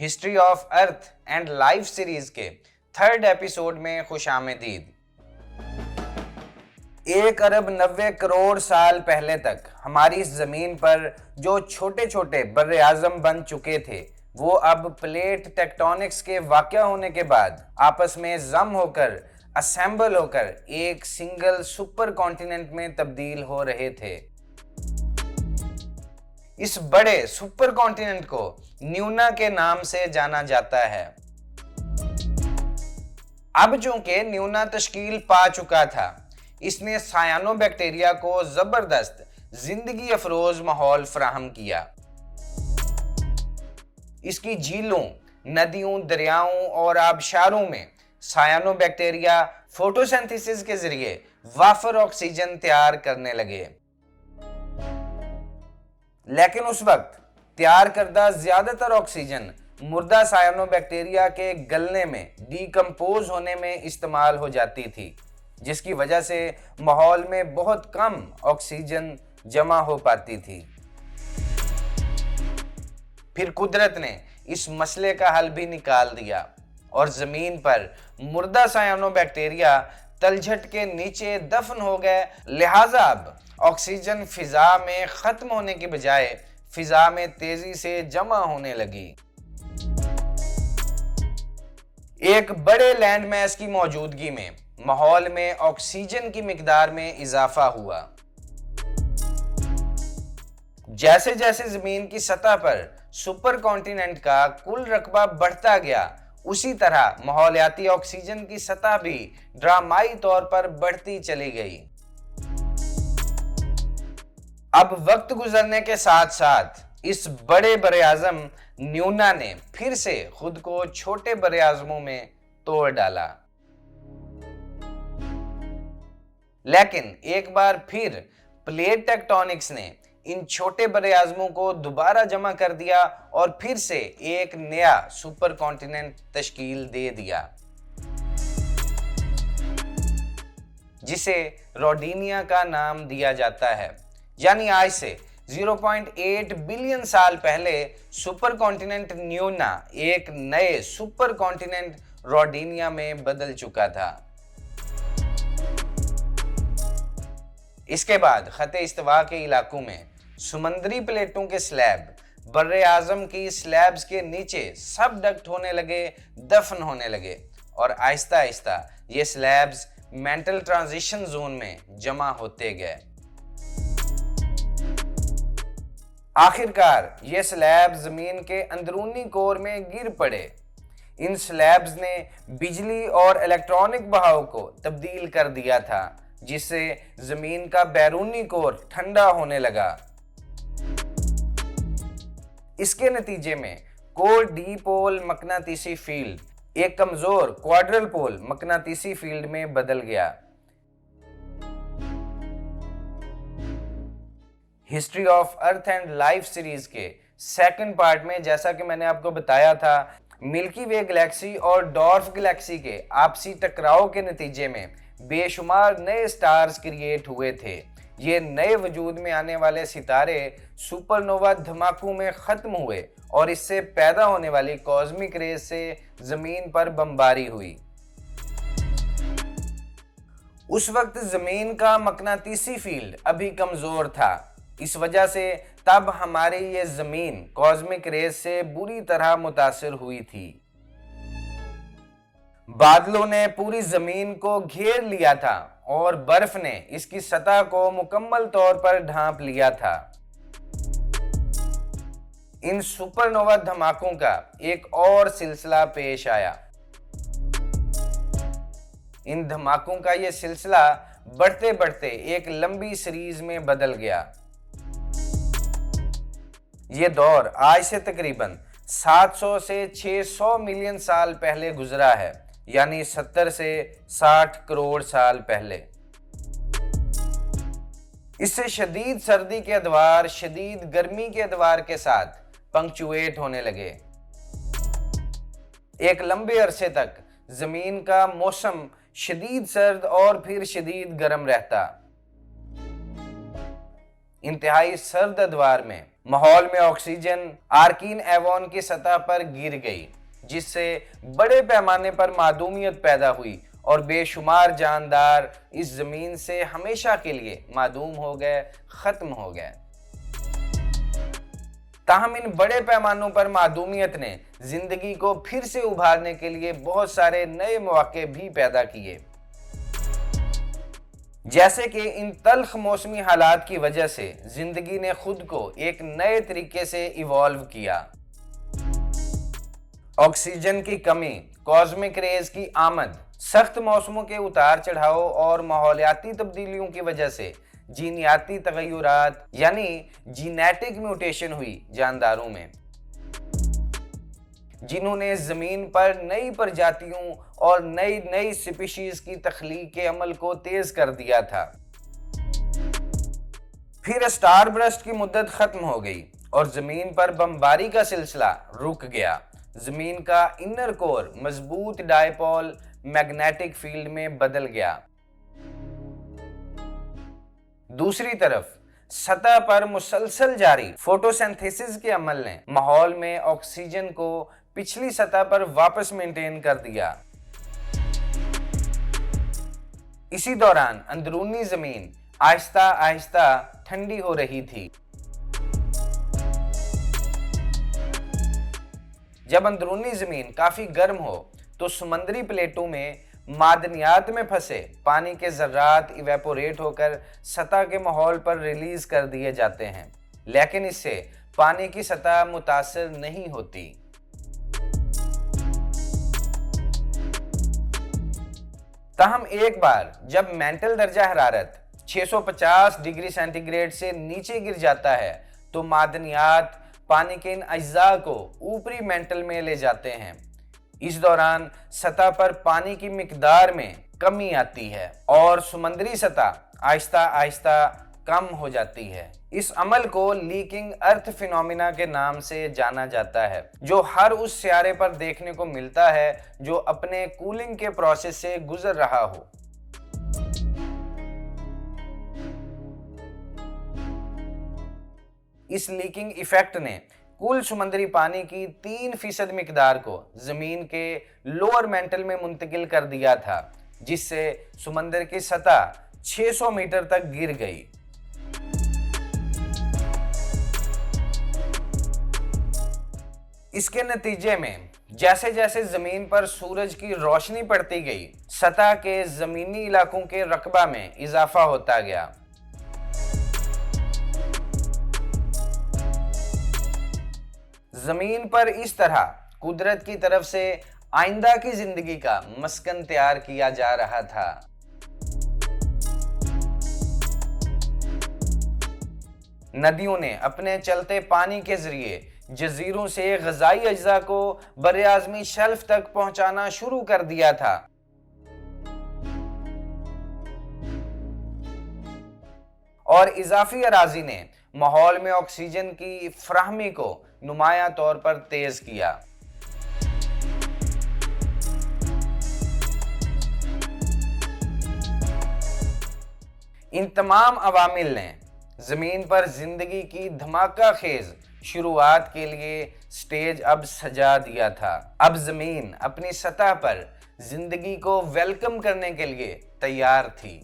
History of earth and life series के third episode में खुशामदीद। 1 अरब 90 करोड़ साल पहले तक हमारी इस जमीन पर जो छोटे छोटे बर्रे आजम बन चुके थे वो अब प्लेट टेक्टोनिक्स के वाक़या होने के बाद आपस में जम होकर असेंबल होकर एक सिंगल सुपर कॉन्टिनेंट में तब्दील हो रहे थे। इस बड़े सुपर कॉन्टिनेंट को न्यूना के नाम से जाना जाता है। अब चूंकि न्यूना तश्कील पा चुका था, इसने सायानोबैक्टीरिया को जबरदस्त जिंदगी अफरोज माहौल फराहम किया। इसकी झीलों, नदियों, दरियाओं और आबशारों में सायानोबैक्टीरिया फोटोसिंथेसिस के जरिए वाफर ऑक्सीजन तैयार करने लगे। लेकिन उस वक्त तैयार करदा ज्यादातर ऑक्सीजन मुर्दा सायानोबैक्टीरिया के गलने में, डीकंपोज होने में इस्तेमाल हो जाती थी, जिसकी वजह से माहौल में बहुत कम ऑक्सीजन जमा हो पाती थी। फिर कुदरत ने इस मसले का हल भी निकाल दिया और जमीन पर मुर्दा सायानोबैक्टीरिया तलछट के नीचे दफन हो गए। लिहाजा अब ऑक्सीजन फिजा में खत्म होने के बजाय फिजा में तेजी से जमा होने लगी। एक बड़े लैंड मैस की मौजूदगी में माहौल में ऑक्सीजन की मिकदार में इजाफा हुआ। जैसे जैसे जमीन की सतह पर सुपर कॉन्टिनेंट का कुल रकबा बढ़ता गया, उसी तरह माहौलियाती ऑक्सीजन की सतह भी ड्रामाई तौर पर बढ़ती चली गई। अब वक्त गुजरने के साथ साथ इस बड़े बरे आजम न्यूना ने फिर से खुद को छोटे बरे आजमों में तोड़ डाला। लेकिन एक बार फिर प्लेट टेक्टोनिक्स ने इन छोटे बरे आजमों को दोबारा जमा कर दिया और फिर से एक नया सुपर कॉन्टिनेंट तश्कील दे दिया, जिसे रोडिनिया का नाम दिया जाता है। यानी आज से 0.8 बिलियन साल पहले सुपर कॉन्टिनेंट न्यूना एक नए सुपर कॉन्टिनेंट रोडिनिया में बदल चुका था। इसके बाद खते इस्तवा के इलाकों में समुद्री प्लेटों के स्लैब बर्रे आजम की स्लैब्स के नीचे सबडक्ट होने लगे, दफन होने लगे और आहिस्ता आहिस्ता ये स्लैब्स मेंटल ट्रांजिशन जोन में जमा होते गए। आखिरकार ये स्लैब जमीन के अंदरूनी कोर में गिर पड़े। इन स्लैब्स ने बिजली और इलेक्ट्रॉनिक बहाव को तब्दील कर दिया था, जिससे जमीन का बैरूनी कोर ठंडा होने लगा। इसके नतीजे में कोर डीपोल मकनातीसी फील्ड एक कमजोर क्वाड्रल पोल मकनातीसी फील्ड में बदल गया। History of earth and life series के सेकंड पार्ट में, जैसा कि मैंने आपको बताया था, मिल्की वे गैलेक्सी और डॉर्फ गैलेक्सी के आपसी टकराव के नतीजे में बेशुमार नए स्टार्स क्रिएट हुए थे। ये नए वजूद में आने वाले सितारे सुपरनोवा धमाकों में खत्म हुए और इससे पैदा होने वाली कॉस्मिक रेज से जमीन पर बमबारी हुई। उस वक्त जमीन का मकनातीसी फील्ड अभी कमजोर था, इस वजह से तब हमारी ये जमीन कॉस्मिक रेज से बुरी तरह मुतासिर हुई थी। बादलों ने पूरी जमीन को घेर लिया था और बर्फ ने इसकी सतह को मुकम्मल तौर पर ढांप लिया था। इन सुपरनोवा धमाकों का एक और सिलसिला पेश आया। इन धमाकों का यह सिलसिला बढ़ते बढ़ते एक लंबी सीरीज में बदल गया। ये दौर आज से तकरीबन 700 से 600 मिलियन साल पहले गुजरा है, यानी 70 से 60 करोड़ साल पहले। इससे शदीद सर्दी के अदवार शदीद गर्मी के अदवार के साथ पंक्चुएट होने लगे। एक लंबे अरसे तक जमीन का मौसम शदीद सर्द और फिर शदीद गर्म रहता। इंतहाई सर्द अदवार में माहौल में ऑक्सीजन आर्किन एवॉन की सतह पर गिर गई, जिससे बड़े पैमाने पर मादूमियत पैदा हुई और बेशुमार जानदार इस जमीन से हमेशा के लिए मादूम हो गए, खत्म हो गए। ताहम इन बड़े पैमानों पर मादूमियत ने जिंदगी को फिर से उभारने के लिए बहुत सारे नए मौके भी पैदा किए, जैसे कि इन तल्ख मौसमी हालात की वजह से जिंदगी ने खुद को एक नए तरीके से इवॉल्व किया। ऑक्सीजन की कमी, कॉस्मिक रेज की आमद, सख्त मौसमों के उतार चढ़ाव और माहौलियाती तब्दीलियों की वजह से जीनियाती तगय्युरात यानी जीनेटिक म्यूटेशन हुई जानदारों में, जिन्होंने जमीन पर नई प्रजातियों और नई स्पीशीज की तख्लीक के अमल को तेज कर दिया था। फिर स्टार बर्स्ट की मुद्दत खत्म हो गई और जमीन पर बमबारी का सिलसिला रुक गया। जमीन का इनर कोर मजबूत डायपोल मैग्नेटिक फील्ड में बदल गया। दूसरी तरफ सतह पर मुसलसल जारी फोटोसिंथेसिस के अमल ने माहौल में ऑक्सीजन को पिछली सतह पर वापस मेंटेन कर दिया। इसी दौरान अंदरूनी जमीन आहिस्ता आहिस्ता ठंडी हो रही थी। जब अंदरूनी जमीन काफी गर्म हो तो समुद्री प्लेटों में मादनियात में फंसे पानी के जर्रात इवेपोरेट होकर सतह के माहौल पर रिलीज कर दिए जाते हैं, लेकिन इससे पानी की सतह मुतासर नहीं होती। ताहम एक बार जब मेंटल दर्जा हरारत 650 डिग्री सेंटीग्रेड से नीचे गिर जाता है तो मादनियात पानी के इन अज्जा को ऊपरी मेंटल में ले जाते हैं। इस दौरान सतह पर पानी की मिकदार में कमी आती है और समुद्री सतह आहिस्ता आहिस्ता कम हो जाती है। इस अमल को लीकिंग अर्थ फिनोमिना के नाम से जाना जाता है, जो हर उस सियारे पर देखने को मिलता है जो अपने कूलिंग के प्रोसेस से गुजर रहा हो। इस लीकिंग इफेक्ट ने कुल समुद्री पानी की 3% मिकदार को जमीन के लोअर मेंटल में मुंतकिल कर दिया था, जिससे समुद्र की सतह 600 मीटर तक गिर गई। इसके नतीजे में जैसे जैसे जमीन पर सूरज की रोशनी पड़ती गई, सतह के जमीनी इलाकों के रकबा में इजाफा होता गया। जमीन पर इस तरह कुदरत की तरफ से आइंदा की जिंदगी का मस्कन तैयार किया जा रहा था। नदियों ने अपने चलते पानी के जरिए जजीरों से ग़ज़ाई अज्जा को बर्रे-आज़मी शेल्फ तक पहुंचाना शुरू कर दिया था। और इजाफी अराजी ने माहौल में ऑक्सीजन की फ्राहमी को नुमाया तौर पर तेज किया। इन तमाम अवामिल ने जमीन पर जिंदगी की धमाका खेज शुरुआत के लिए स्टेज अब सजा दिया था। अब जमीन अपनी सतह पर जिंदगी को वेलकम करने के लिए तैयार थी।